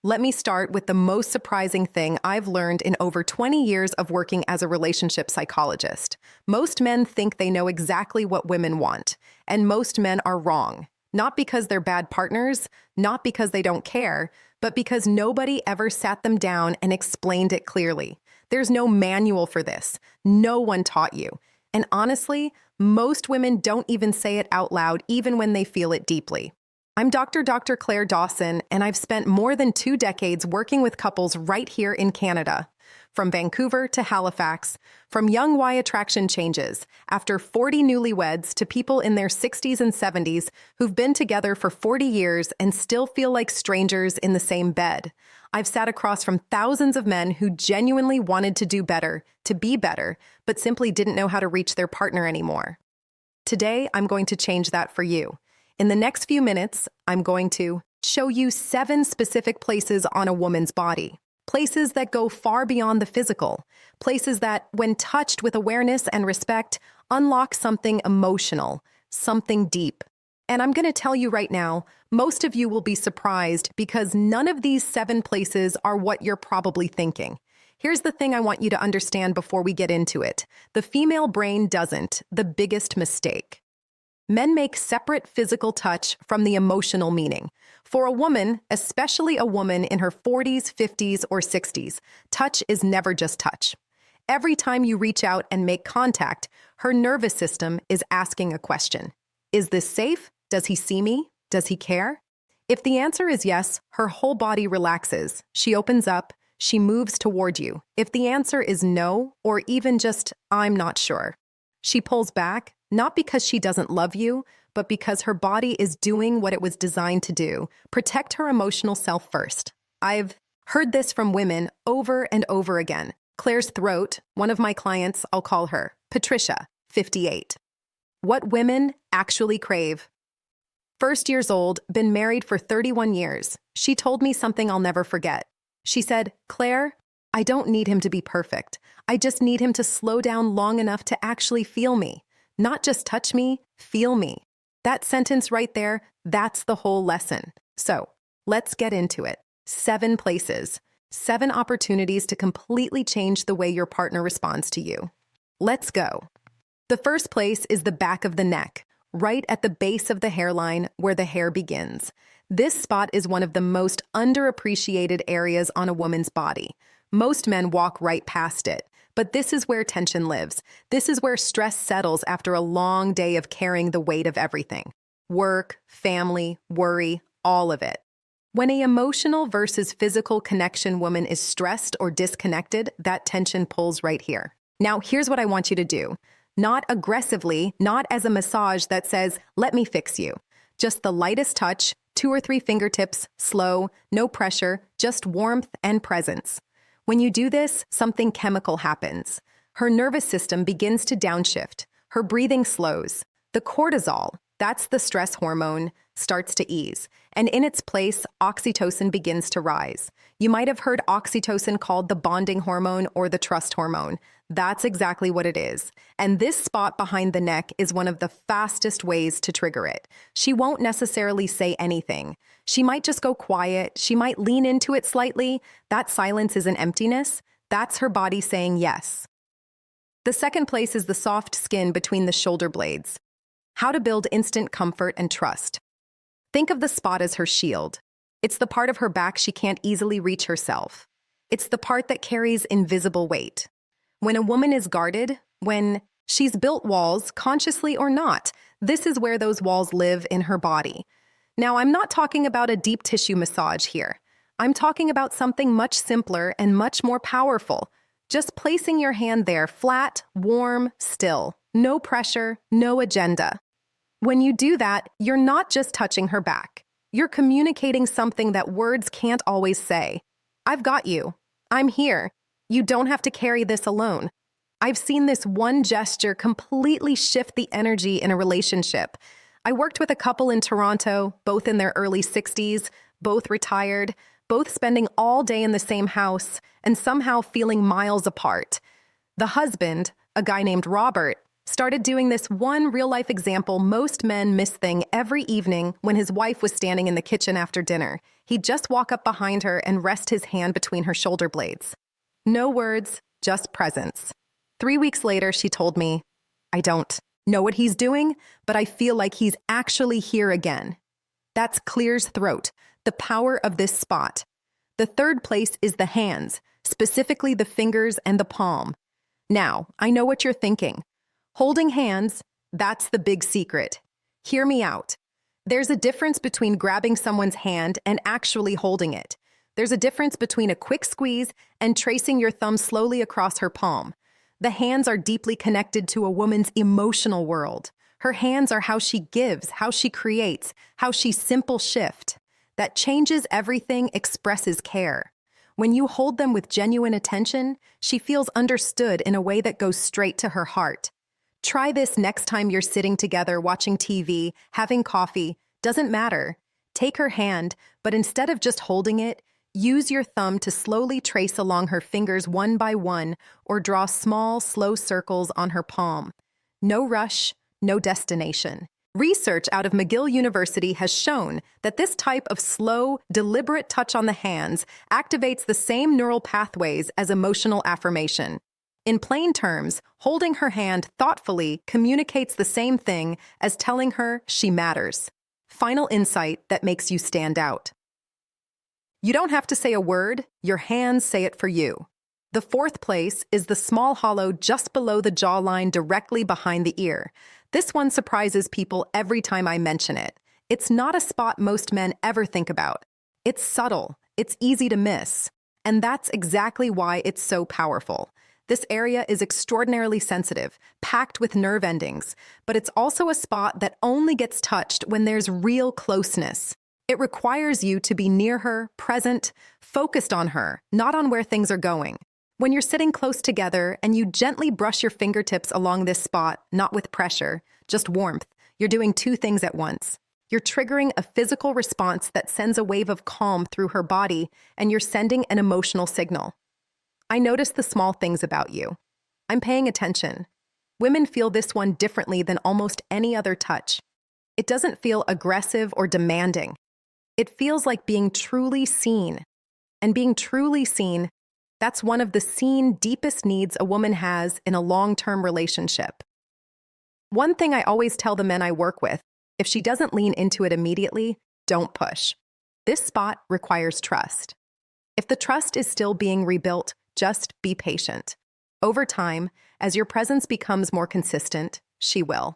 Let me start with the most surprising thing I've learned in over 20 years of working as a relationship psychologist. Most men think they know exactly what women want, and most men are wrong. Not because they're bad partners, not because they don't care, but because nobody ever sat them down and explained it clearly. There's no manual for this. No one taught you. And honestly, most women don't even say it out loud, even when they feel it deeply. I'm Dr. Claire Dawson, and I've spent more than 2 decades working with couples right here in Canada. From Vancouver to Halifax, from young Y attraction changes after 40 newlyweds to people in their 60s and 70s who've been together for 40 years and still feel like strangers in the same bed. I've sat across from thousands of men who genuinely wanted to do better, to be better, but simply didn't know how to reach their partner anymore. Today, I'm going to change that for you. In the next few minutes, I'm going to show you 7 specific places on a woman's body. Places that go far beyond the physical. Places that, when touched with awareness and respect, unlock something emotional, something deep. And I'm going to tell you right now, most of you will be surprised because none of these 7 places are what you're probably thinking. Here's the thing I want you to understand before we get into it. The female brain doesn't. The biggest mistake. Men make separate physical touch from the emotional meaning. For a woman, especially a woman in her 40s, 50s, or 60s, touch is never just touch. Every time you reach out and make contact, her nervous system is asking a question. Is this safe? Does he see me? Does he care? If the answer is yes, her whole body relaxes. She opens up. She moves toward you. If the answer is no, or even just, I'm not sure, she pulls back, not because she doesn't love you, but because her body is doing what it was designed to do. Protect her emotional self first. I've heard this from women over and over again. Claire's throat, one of my clients, I'll call her Patricia, 58. What women actually crave. First years old, been married for 31 years. She told me something I'll never forget. She said, Claire, I don't need him to be perfect. I just need him to slow down long enough to actually feel me. Not just touch me, feel me. That sentence right there, that's the whole lesson. So, let's get into it. 7 places. 7 opportunities to completely change the way your partner responds to you. Let's go. The first place is the back of the neck, right at the base of the hairline where the hair begins. This spot is one of the most underappreciated areas on a woman's body. Most men walk right past it. But this is where tension lives. This is where stress settles after a long day of carrying the weight of everything. Work, family, worry, all of it. When an emotional versus physical connection woman is stressed or disconnected, that tension pulls right here. Now, here's what I want you to do. Not aggressively, not as a massage that says, let me fix you. Just the lightest touch, 2 or 3 fingertips, slow, no pressure, just warmth and presence. When you do this, something chemical happens. Her nervous system begins to downshift. Her breathing slows. The cortisol, that's the stress hormone, starts to ease. And in its place, oxytocin begins to rise. You might have heard oxytocin called the bonding hormone or the trust hormone. That's exactly what it is. And this spot behind the neck is one of the fastest ways to trigger it. She won't necessarily say anything. She might just go quiet. She might lean into it slightly. That silence is an emptiness. That's her body saying yes. The second place is the soft skin between the shoulder blades. How to build instant comfort and trust. Think of the spot as her shield. It's the part of her back she can't easily reach herself. It's the part that carries invisible weight. When a woman is guarded, when she's built walls, consciously or not, this is where those walls live in her body. Now, I'm not talking about a deep tissue massage here. I'm talking about something much simpler and much more powerful. Just placing your hand there, flat, warm, still. No pressure, no agenda. When you do that, you're not just touching her back. You're communicating something that words can't always say. I've got you. I'm here. You don't have to carry this alone. I've seen this one gesture completely shift the energy in a relationship. I worked with a couple in Toronto, both in their early 60s, both retired, both spending all day in the same house, and somehow feeling miles apart. The husband, a guy named Robert, started doing this one real-life example most men miss thing every evening when his wife was standing in the kitchen after dinner. He'd just walk up behind her and rest his hand between her shoulder blades. No words, just presence. 3 weeks later, she told me, I don't know what he's doing, but I feel like he's actually here again. That's Clear's throat, the power of this spot. The third place is the hands, specifically the fingers and the palm. Now, I know what you're thinking. Holding hands, that's the big secret. Hear me out. There's a difference between grabbing someone's hand and actually holding it. There's a difference between a quick squeeze and tracing your thumb slowly across her palm. The hands are deeply connected to a woman's emotional world. Her hands are how she gives, how she creates, how she simple shift. That changes everything, expresses care. When you hold them with genuine attention, she feels understood in a way that goes straight to her heart. Try this next time you're sitting together watching TV, having coffee. Doesn't matter. Take her hand, but instead of just holding it, use your thumb to slowly trace along her fingers one by one or draw small, slow circles on her palm. No rush, no destination. Research out of McGill University has shown that this type of slow, deliberate touch on the hands activates the same neural pathways as emotional affirmation. In plain terms, holding her hand thoughtfully communicates the same thing as telling her she matters. Final insight that makes you stand out. You don't have to say a word, your hands say it for you. The fourth place is the small hollow just below the jawline directly behind the ear. This one surprises people every time I mention it. It's not a spot most men ever think about. It's subtle, it's easy to miss, and that's exactly why it's so powerful. This area is extraordinarily sensitive, packed with nerve endings, but it's also a spot that only gets touched when there's real closeness. It requires you to be near her, present, focused on her, not on where things are going. When you're sitting close together and you gently brush your fingertips along this spot, not with pressure, just warmth, you're doing two things at once. You're triggering a physical response that sends a wave of calm through her body, and you're sending an emotional signal. I notice the small things about you. I'm paying attention. Women feel this one differently than almost any other touch. It doesn't feel aggressive or demanding. It feels like being truly seen. And being truly seen, that's one of the deepest needs a woman has in a long-term relationship. One thing I always tell the men I work with, if she doesn't lean into it immediately, don't push. This spot requires trust. If the trust is still being rebuilt, just be patient. Over time, as your presence becomes more consistent, she will.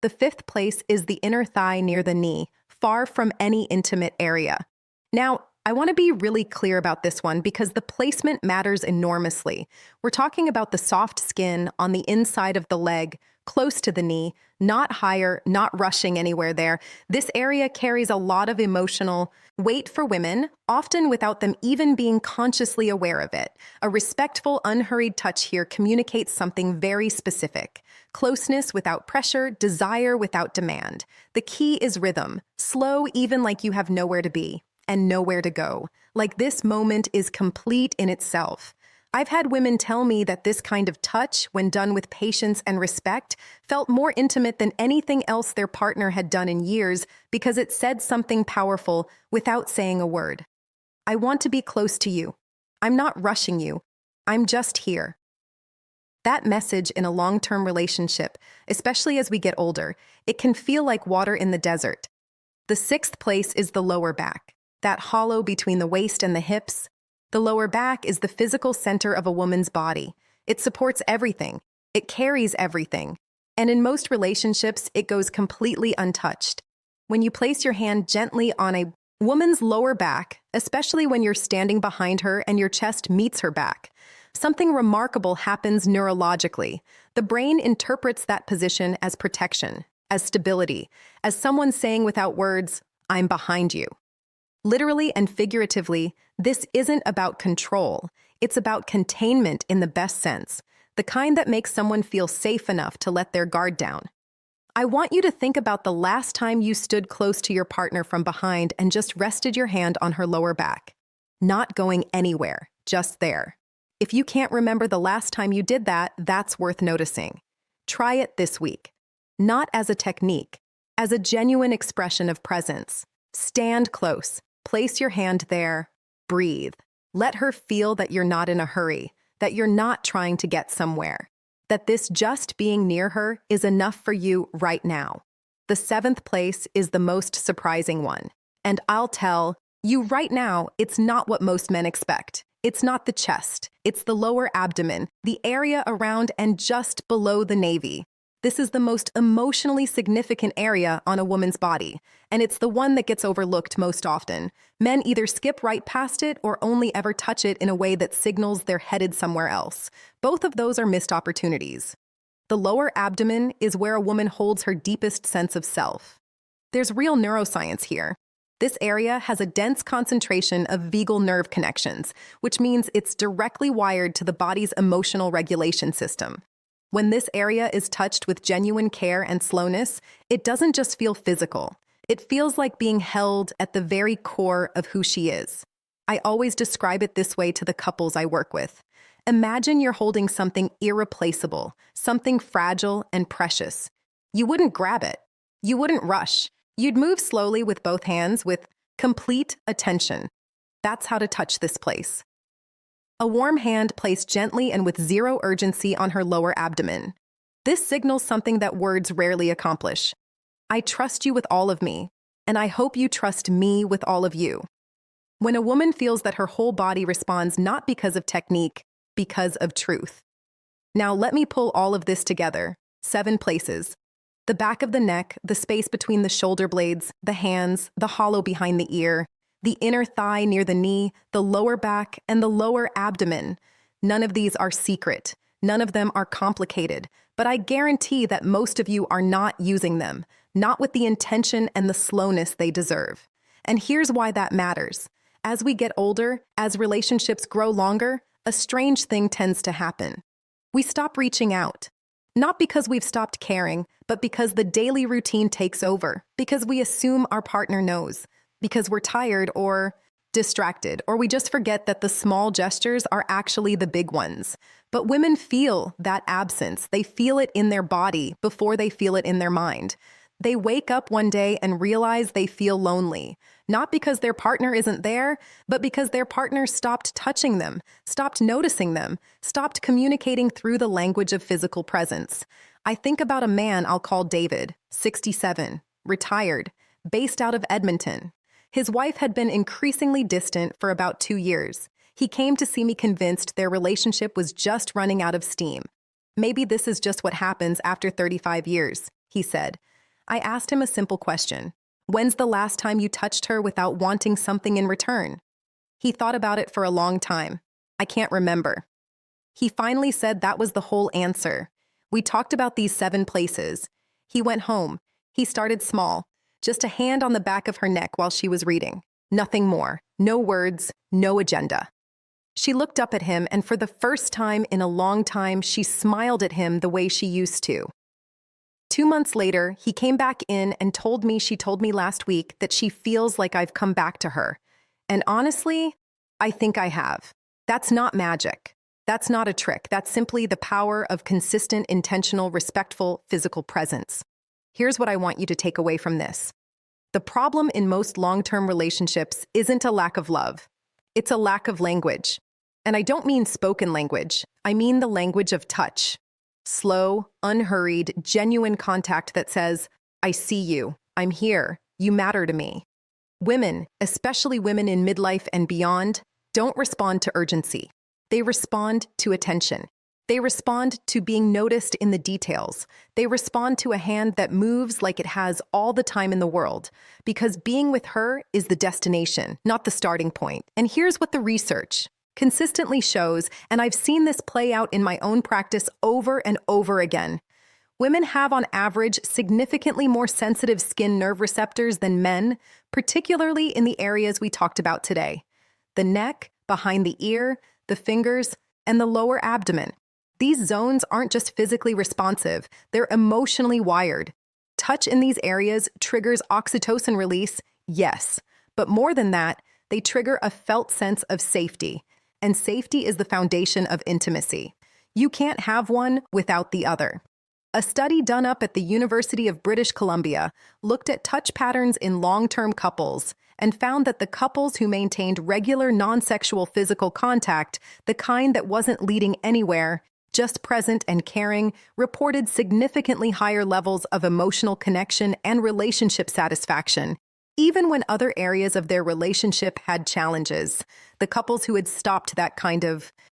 The fifth place is the inner thigh near the knee, far from any intimate area. Now, I want to be really clear about this one because the placement matters enormously. We're talking about the soft skin on the inside of the leg, close to the knee, not higher, not rushing anywhere there. This area carries a lot of emotional weight for women, often without them even being consciously aware of it. A respectful, unhurried touch here communicates something very specific. Closeness without pressure, desire without demand. The key is rhythm, slow even like you have nowhere to be and nowhere to go. Like this moment is complete in itself. I've had women tell me that this kind of touch, when done with patience and respect, felt more intimate than anything else their partner had done in years because it said something powerful without saying a word. I want to be close to you. I'm not rushing you. I'm just here. That message in a long-term relationship, especially as we get older, it can feel like water in the desert. The sixth place is the lower back, that hollow between the waist and the hips. The lower back is the physical center of a woman's body. It supports everything. It carries everything. And in most relationships, it goes completely untouched. When you place your hand gently on a woman's lower back, especially when you're standing behind her and your chest meets her back, something remarkable happens neurologically. The brain interprets that position as protection, as stability, as someone saying without words, "I'm behind you." Literally and figuratively, this isn't about control. It's about containment in the best sense, the kind that makes someone feel safe enough to let their guard down. I want you to think about the last time you stood close to your partner from behind and just rested your hand on her lower back. Not going anywhere, just there. If you can't remember the last time you did that, that's worth noticing. Try it this week. Not as a technique, as a genuine expression of presence. Stand close. Place your hand there. Breathe. Let her feel that you're not in a hurry, that you're not trying to get somewhere, that this just being near her is enough for you right now. The seventh place is the most surprising one. And I'll tell you right now, it's not what most men expect. It's not the chest. It's the lower abdomen, the area around and just below the navel. This is the most emotionally significant area on a woman's body, and it's the one that gets overlooked most often. Men either skip right past it or only ever touch it in a way that signals they're headed somewhere else. Both of those are missed opportunities. The lower abdomen is where a woman holds her deepest sense of self. There's real neuroscience here. This area has a dense concentration of vagal nerve connections, which means it's directly wired to the body's emotional regulation system. When this area is touched with genuine care and slowness, it doesn't just feel physical. It feels like being held at the very core of who she is. I always describe it this way to the couples I work with. Imagine you're holding something irreplaceable, something fragile and precious. You wouldn't grab it. You wouldn't rush. You'd move slowly with both hands with complete attention. That's how to touch this place. A warm hand placed gently and with zero urgency on her lower abdomen. This signals something that words rarely accomplish. I trust you with all of me, and I hope you trust me with all of you. When a woman feels that her whole body responds not because of technique, because of truth. Now let me pull all of this together. 7 places. The back of the neck, the space between the shoulder blades, the hands, the hollow behind the ear, the inner thigh near the knee, the lower back, and the lower abdomen. None of these are secret. None of them are complicated, but I guarantee that most of you are not using them, not with the intention and the slowness they deserve. And here's why that matters. As we get older, as relationships grow longer, a strange thing tends to happen. We stop reaching out. Not because we've stopped caring, but because the daily routine takes over, because we assume our partner knows, because we're tired or distracted, or we just forget that the small gestures are actually the big ones. But women feel that absence. They feel it in their body before they feel it in their mind. They wake up one day and realize they feel lonely, not because their partner isn't there, but because their partner stopped touching them, stopped noticing them, stopped communicating through the language of physical presence. I think about a man I'll call David, 67, retired, based out of Edmonton. His wife had been increasingly distant for about 2 years. He came to see me convinced their relationship was just running out of steam. Maybe this is just what happens after 35 years, he said. I asked him a simple question. When's the last time you touched her without wanting something in return? He thought about it for a long time. I can't remember. He finally said that was the whole answer. We talked about these 7 places. He went home. He started small, just a hand on the back of her neck while she was reading. Nothing more. No words, no agenda. She looked up at him, and for the first time in a long time, she smiled at him the way she used to. 2 months later, he came back in and told me she told me last week that she feels like I've come back to her. And honestly, I think I have. That's not magic. That's not a trick. That's simply the power of consistent, intentional, respectful, physical presence. Here's what I want you to take away from this. The problem in most long-term relationships isn't a lack of love. It's a lack of language. And I don't mean spoken language. I mean the language of touch. Slow, unhurried, genuine contact that says, I see you, I'm here, you matter to me. Women, especially women in midlife and beyond, don't respond to urgency. They respond to attention. They respond to being noticed in the details. They respond to a hand that moves like it has all the time in the world, because being with her is the destination, not the starting point. And here's what the research consistently shows, and I've seen this play out in my own practice over and over again. Women have, on average, significantly more sensitive skin nerve receptors than men, particularly in the areas we talked about today: the neck, behind the ear, the fingers, and the lower abdomen. These zones aren't just physically responsive, they're emotionally wired. Touch in these areas triggers oxytocin release, yes, but more than that, they trigger a felt sense of safety. And safety is the foundation of intimacy. You can't have one without the other. A study done up at the University of British Columbia looked at touch patterns in long-term couples, and found that the couples who maintained regular non-sexual physical contact, the kind that wasn't leading anywhere, just present and caring, reported significantly higher levels of emotional connection and relationship satisfaction, even when other areas of their relationship had challenges. The couples who had stopped that kind of